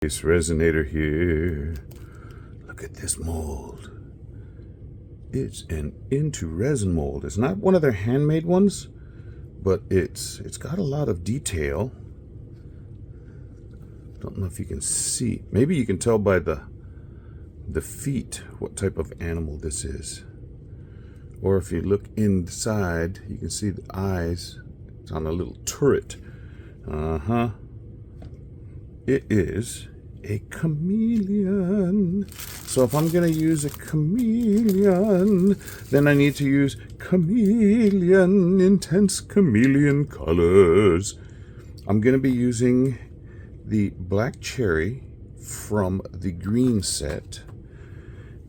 BassResinator here. Look at this mold. It's an into resin mold. It's not one of their handmade ones, but it's got a lot of detail. Don't know if you can see. Maybe you can tell by the feet what type of animal this is. Or if you look inside, you can see the eyes. It's on a little turret. It is a chameleon. So if I'm going to use a chameleon, then I need to use chameleon, intense chameleon colors. I'm going to be using the black cherry from the green set.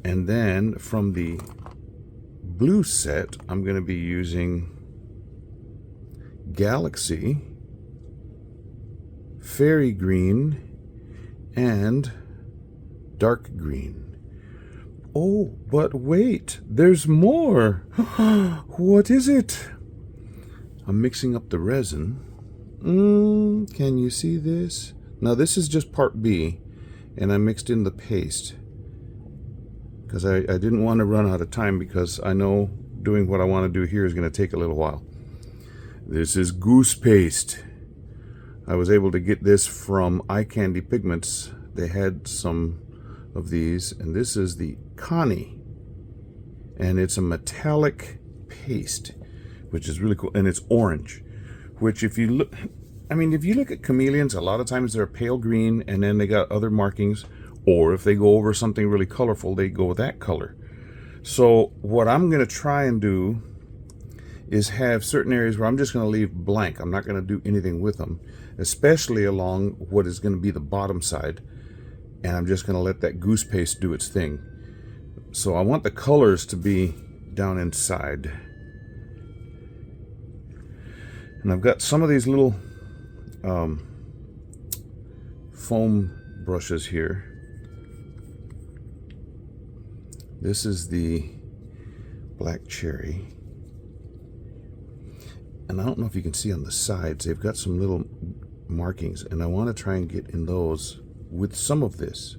And then from the blue set, I'm going to be using Galaxy, Fairy Green, and Dark Green. Oh, but wait, there's more. What is it? I'm mixing up the resin. Can you see this? Now this is just part B, and I mixed in the paste because I didn't want to run out of time, because I know doing what I want to do here is going to take a little while. This is goose paste. I was able to get this from Eye Candy Pigments. They had some of these, and this is the Connie, and it's a metallic paste, which is really cool, and it's orange, which if you look, if you look at chameleons, a lot of times they're pale green, and then they got other markings, or if they go over something really colorful, they go that color. So what I'm going to try and do is have certain areas where I'm just going to leave blank. I'm not going to do anything with them, especially along what is going to be the bottom side. And I'm just going to let that goose paste do its thing. So I want the colors to be down inside. And I've got some of these little foam brushes here. This is the black cherry. And I don't know if you can see on the sides, they've got some little markings, and I want to try and get in those with some of this.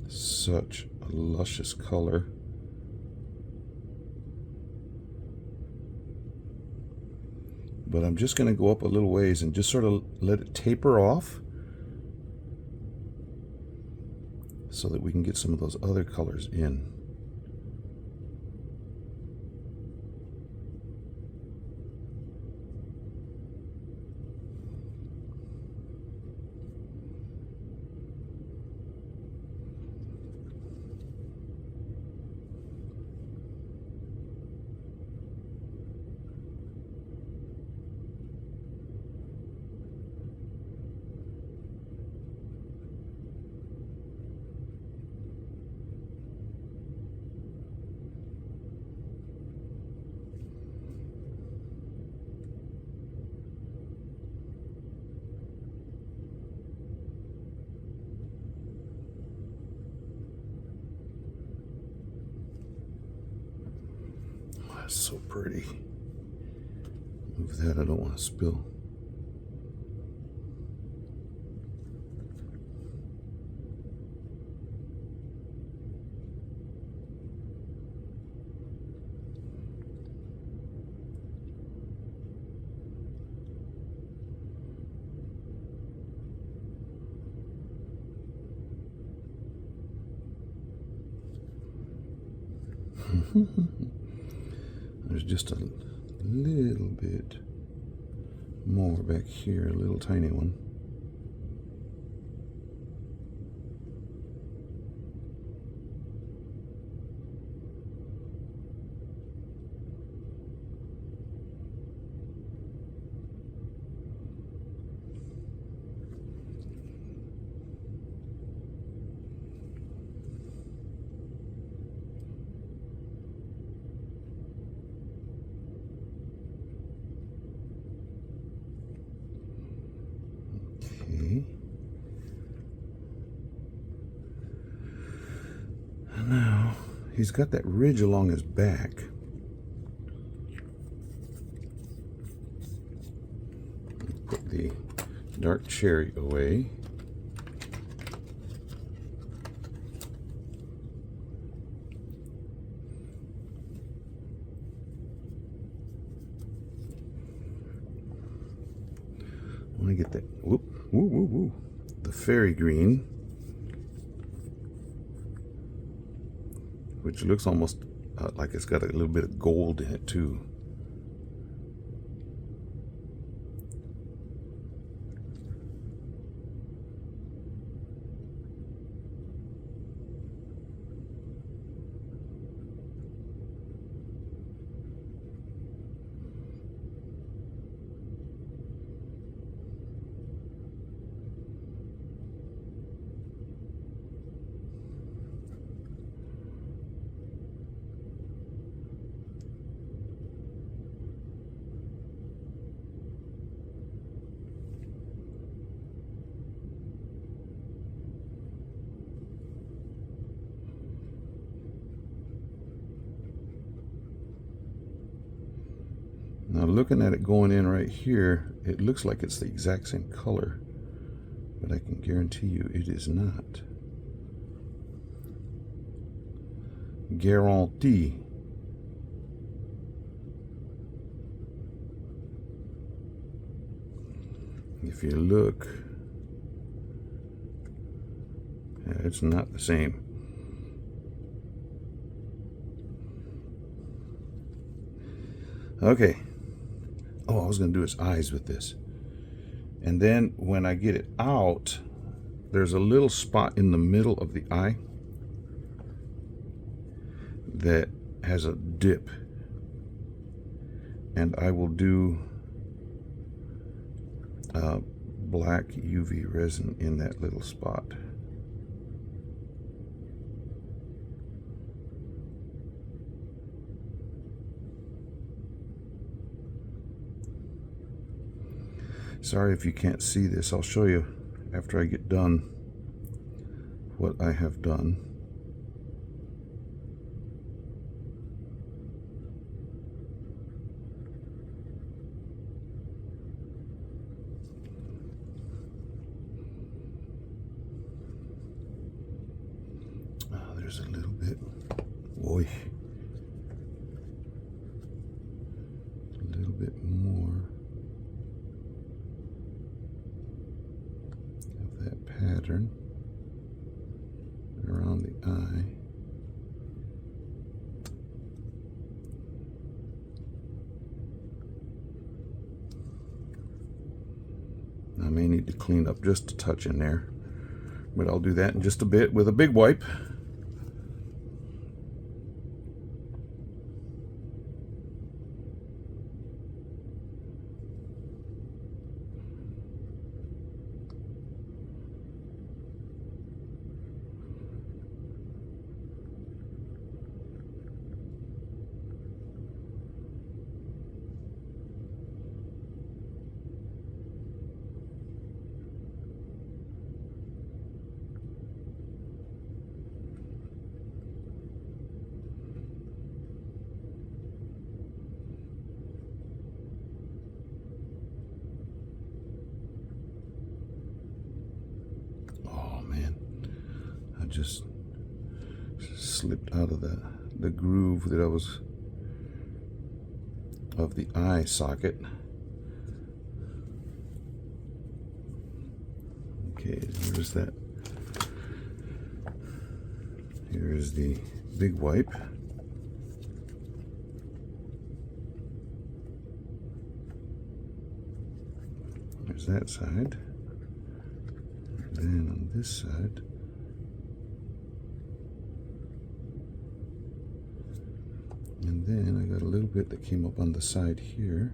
Such a luscious color. But I'm just going to go up a little ways and just sort of let it taper off so that we can get some of those other colors in. That's so pretty. Move that, I don't want to spill. There's just a little bit more back here, a little tiny one. he's got that ridge along his back. Put the dark cherry away. I want to get that, the fairy green, which looks almost like it's got a little bit of gold in it too. Now looking at it going in right here, it looks like it's the exact same color, but I can guarantee you it is not. Guarantee. If you look, yeah, it's not the same. Okay. Oh, I was going to do his eyes with this. And then when I get it out, there's a little spot in the middle of the eye that has a dip. And I will do black UV resin in that little spot. Sorry if you can't see this. I'll show you after I get done what I have done. Oh, there's a little bit. Boy. A little bit more. That pattern around the eye. I may need to clean up just a touch in there, but I'll do that in just a bit with a big wipe. Just slipped out of the groove that I was of the eye socket. Okay, here's that. Here is the big wipe. There's that side. And then on this side, and then I got a little bit that came up on the side here.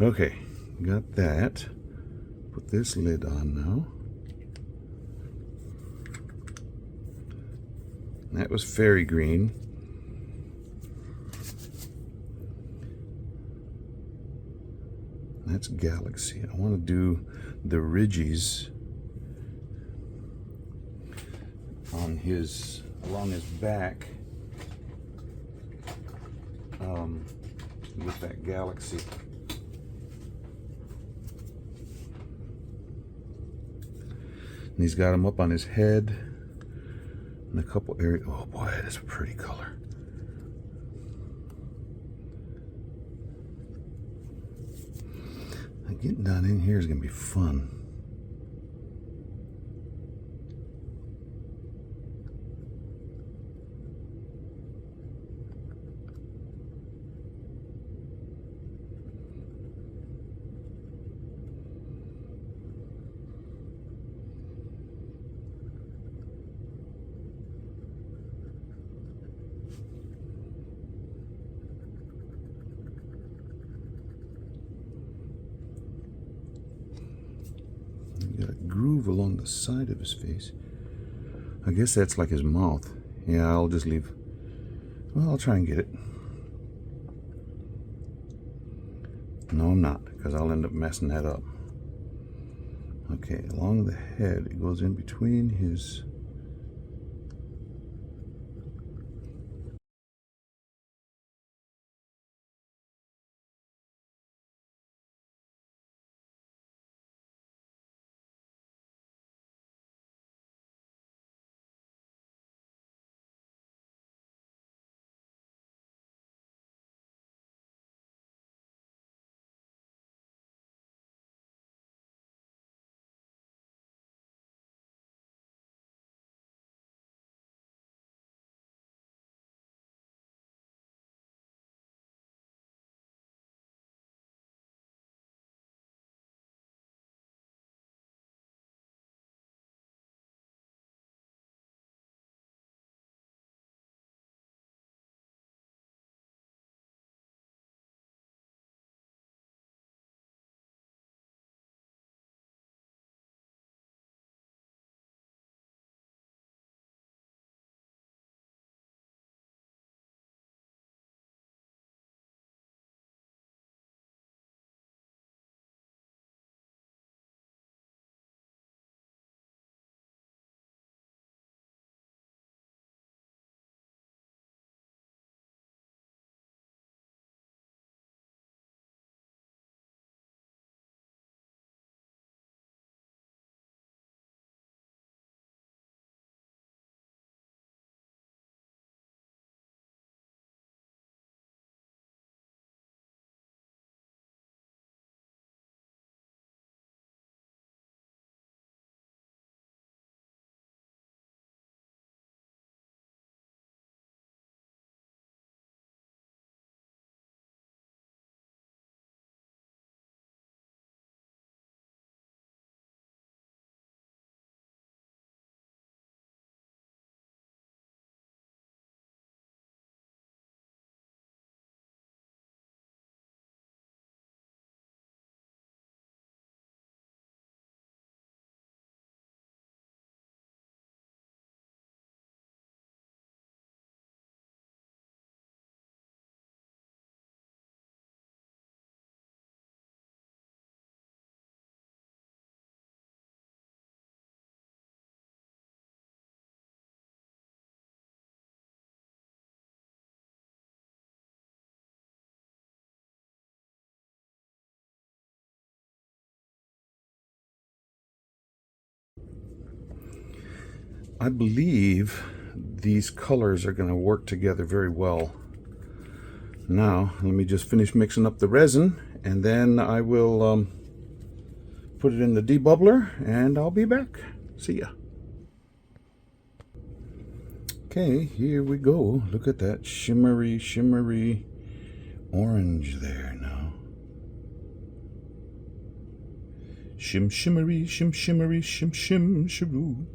Okay, got that. Put this lid on now. That was fairy green. That's galaxy. I want to do the ridges on his, along his back, with that galaxy. And he's got them up on his head in a couple areas. Oh boy, that's a pretty color. Getting down in here is going to be fun. Got a groove along the side of his face. I guess that's like his mouth. Yeah, I'll just leave. Well, I'll try and get it. No, I'm not, because I'll end up messing that up. Okay, along the head, it goes in between his... I believe these colors are going to work together very well. Now, let me just finish mixing up the resin, and then I will put it in the debubbler, and I'll be back. See ya. Okay, here we go. Look at that shimmery, shimmery orange there now. Shim shimmery, shim shimmery, shim shim shiroo.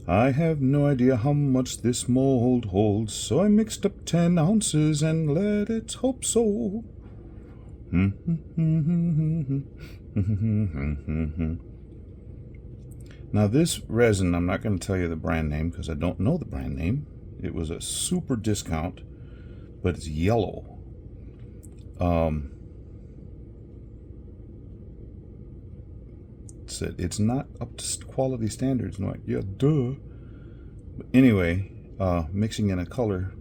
I have no idea how much this mold holds, so I mixed up 10 ounces and let it hope so. Now this resin, I'm not going to tell you the brand name because I don't know the brand name. It was a super discount, but it's yellow. It's not up to quality standards. No, yeah, duh. But anyway, mixing in a color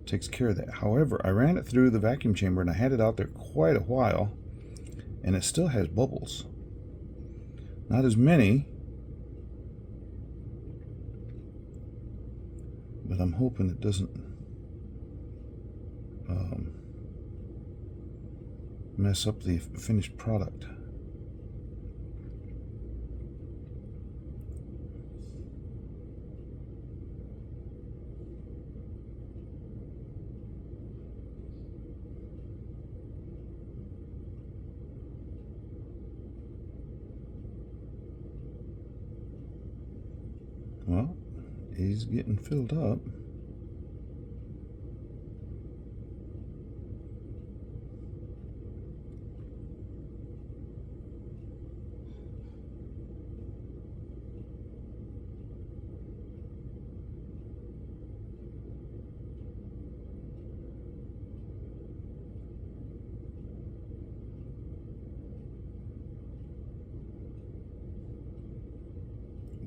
takes care of that. However, I ran it through the vacuum chamber and I had it out there quite a while, and it still has bubbles. Not as many, but I'm hoping it doesn't mess up the finished product. Well, he's getting filled up.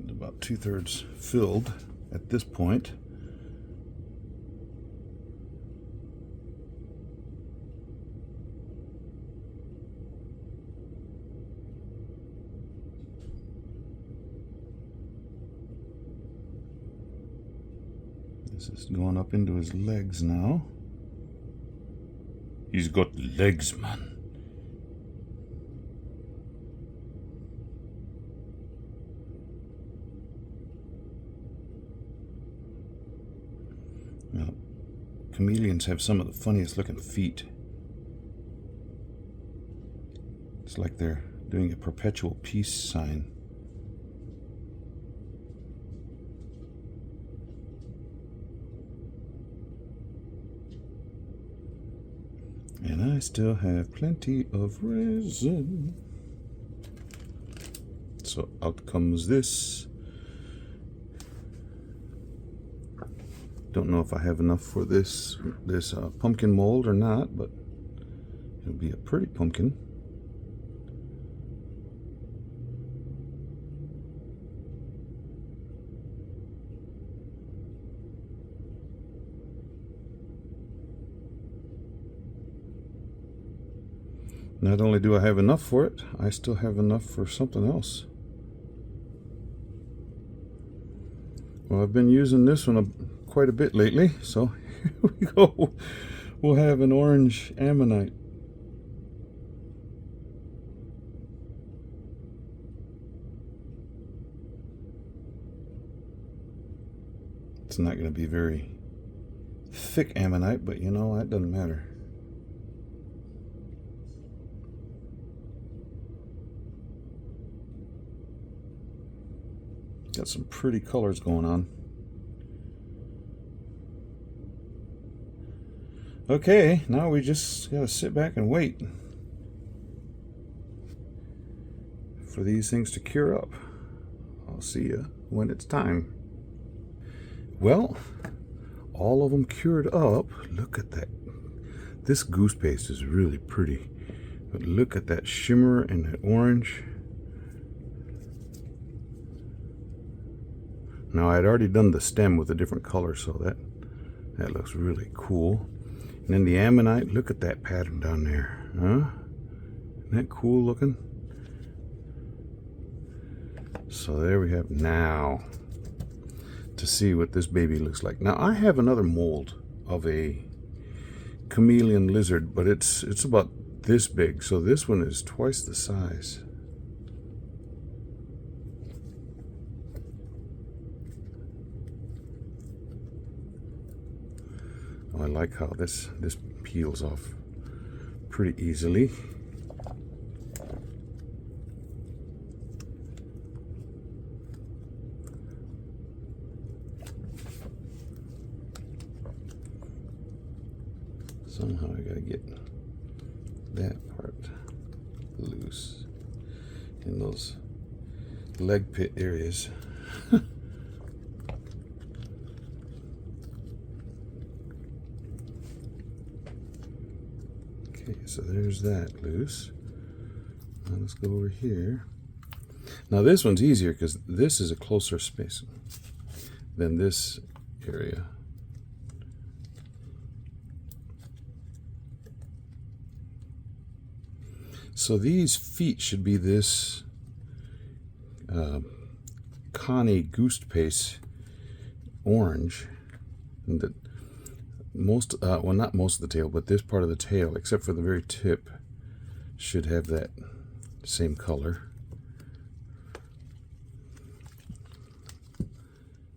About 2/3 filled at this point. This is going up into his legs now. He's got legs, man. Now, chameleons have some of the funniest looking feet. It's like they're doing a perpetual peace sign. And I still have plenty of resin. So out comes this. Don't know if I have enough for this pumpkin mold or not, but it'll be a pretty pumpkin. Not only do I have enough for it, I still have enough for something else. Well, I've been using this one quite a bit lately, so here we go. We'll have an orange ammonite. It's not going to be very thick ammonite, but you know, that doesn't matter. Got some pretty colors going on. Okay, now we just gotta sit back and wait for these things to cure up. I'll see you when it's time. Well, all of them cured up. Look at that. This goose paste is really pretty, but look at that shimmer and that orange. Now, I'd already done the stem with a different color, so that looks really cool. And then the ammonite, look at that pattern down there, huh? Isn't that cool looking? So there we have now to see what this baby looks like. Now, I have another mold of a chameleon lizard, but it's about this big, so this one is twice the size. I like how this peels off pretty easily. Somehow I gotta get that part loose in those leg pit areas. Okay, so there's that loose. Now let's go over here. Now this one's easier because this is a closer space than this area. So these feet should be this Connie Goose Paste orange. And the most, well, not most of the tail, but this part of the tail, except for the very tip, should have that same color.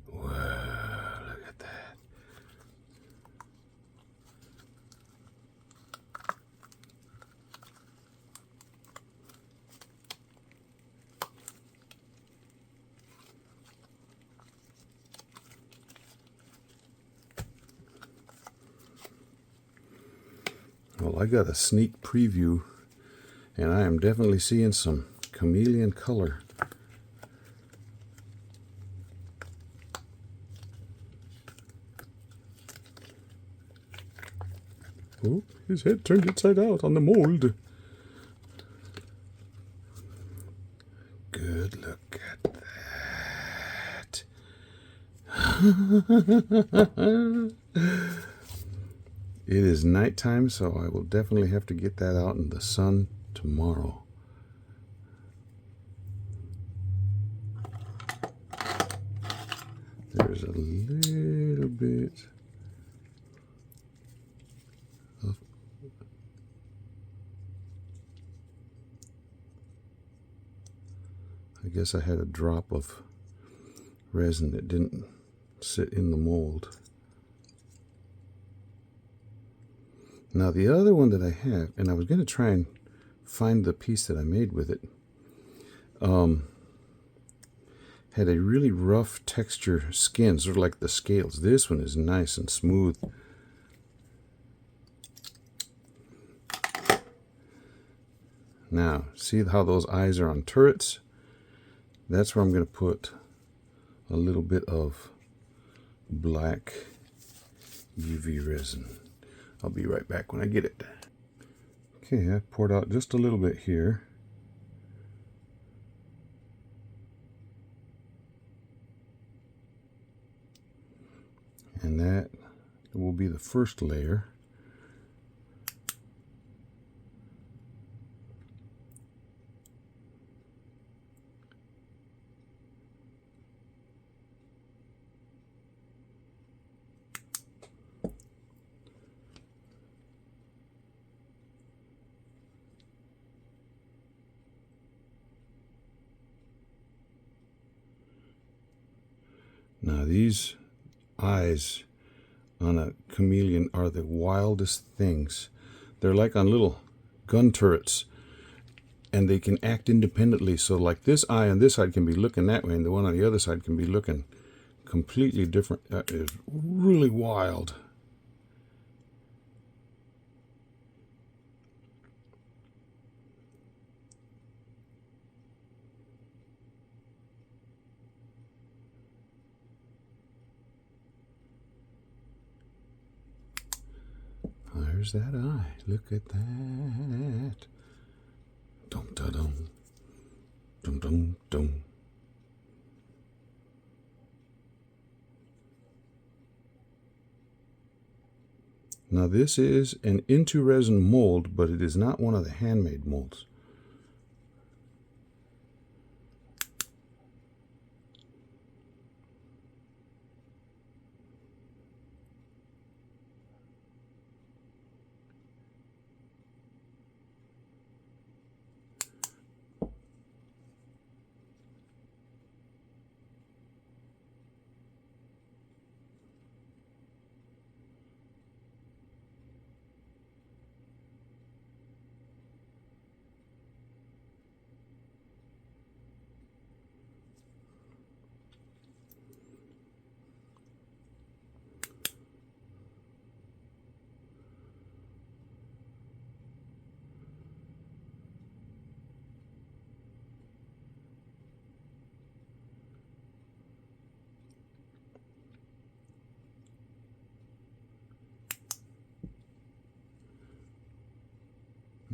Whoa, look at that. Well, I got a sneak preview, and I am definitely seeing some chameleon color. Oh, his head turned inside out on the mold. Good look at that. It is nighttime, so I will definitely have to get that out in the sun tomorrow. There's a little bit of I guess I had a drop of resin that didn't sit in the mold. Now the other one that I have, and I was going to try and find the piece that I made with it, had a really rough texture skin, sort of like the scales. This one is nice and smooth. Now, see how those eyes are on turrets? That's where I'm going to put a little bit of black UV resin. I'll be right back when I get it. Okay, I poured out just a little bit here. And that will be the first layer. Now these eyes on a chameleon are the wildest things. They're like on little gun turrets, and they can act independently. So like this eye on this side can be looking that way, and the one on the other side can be looking completely different. That is really wild. There's that eye. Look at that. Dum da dum. Dum dum dum. Now this is an into resin mold, but it is not one of the handmade molds.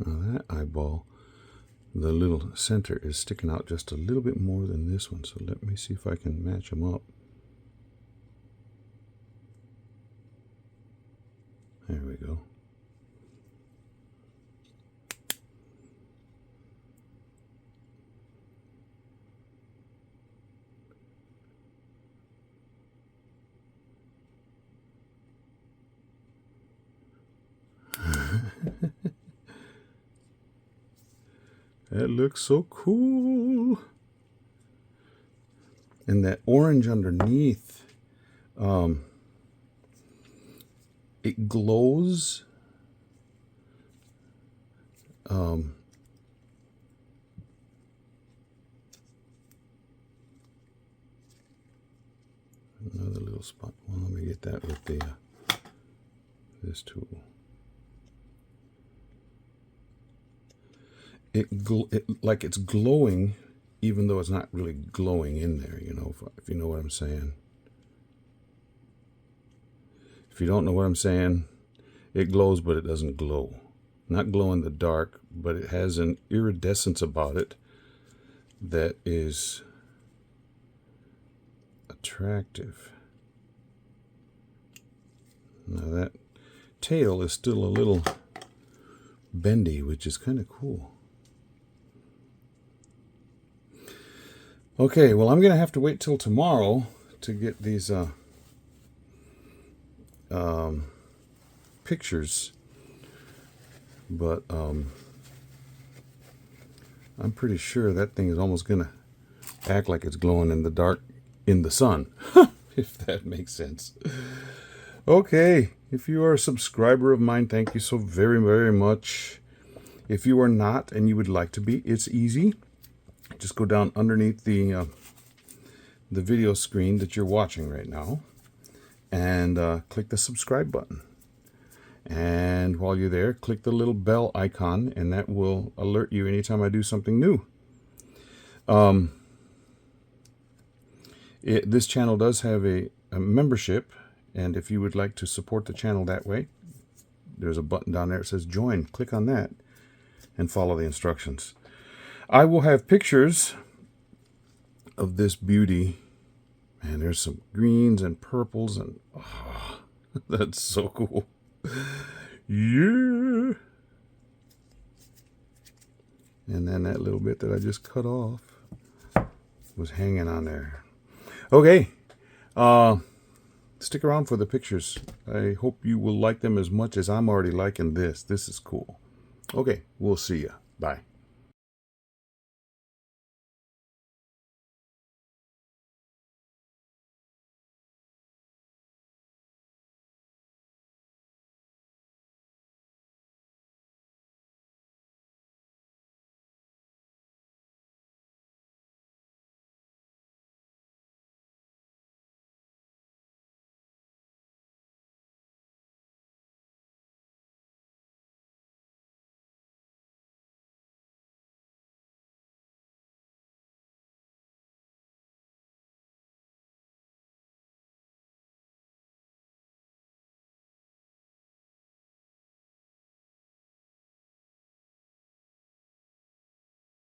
Now that eyeball, the little center is sticking out just a little bit more than this one. So let me see if I can match them up. There we go. That looks so cool. And that orange underneath, it glows. Another little spot. Well, let me get that with the this tool. It like it's glowing, even though it's not really glowing in there. You know, if you know what I'm saying. If you don't know what I'm saying, it glows, but it doesn't glow. Not glow in the dark, but it has an iridescence about it that is attractive. Now that tail is still a little bendy, which is kind of cool. Okay, well, I'm going to have to wait till tomorrow to get these pictures, but I'm pretty sure that thing is almost going to act like it's glowing in the dark in the sun, if that makes sense. Okay, if you are a subscriber of mine, thank you so very, very much. If you are not and you would like to be, it's easy. Just go down underneath the video screen that you're watching right now and click the subscribe button. And while you're there, click the little bell icon, and that will alert you anytime I do something new. This channel does have a membership, and if you would like to support the channel that way, there's a button down there that says join. Click on that and follow the instructions. I will have pictures of this beauty, and there's some greens and purples, and oh, that's so cool. Yeah. And then that little bit that I just cut off was hanging on there. Okay, stick around for the pictures. I hope you will like them as much as I'm already liking this. This is cool. Okay, we'll see ya. Bye.